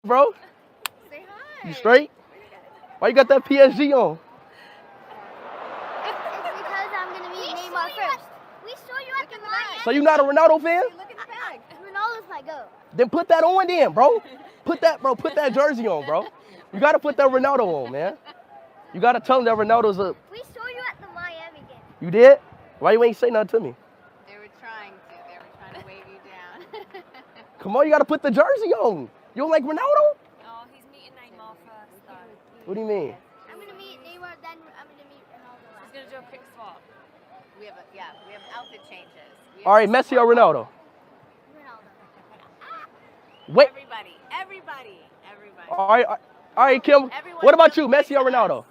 Bro, Say hi. you straight? Why you got that PSG on? It's because I'm gonna meet Neymar first. We saw you at the Miami. So you not a Ronaldo fan? Look at the bag. Ronaldo's my goat. Then put that on then, bro. Put that jersey on, bro. You gotta put that Ronaldo on, man. You gotta tell him that Ronaldo's a. We saw you at the Miami game. You did? Why you ain't say nothing to me? They were trying to wave you down. Come on, you gotta put the jersey on. You don't like Ronaldo? Oh, he's meeting Neymar first, though. What do you mean? I'm gonna meet Neymar, then I'm gonna meet Ronaldo. He's gonna do a quick swap. We have outfit changes. All right, Messi or Ronaldo? Ronaldo. Wait. Everybody. All right, Kim. Everyone What about knows you, Messi or Messi. Ronaldo?